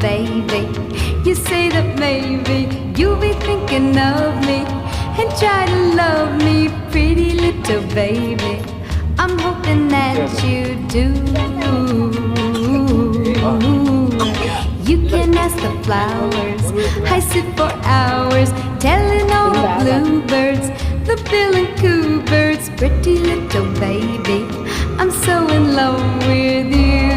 baby. You say that maybe you'll be thinking of me and try to love me, pretty little baby. I'm hoping that you do. You can ask the flowers. I sit for hours telling all the bluebirds, the bill and coo birds, pretty little baby, I'm so in love with you.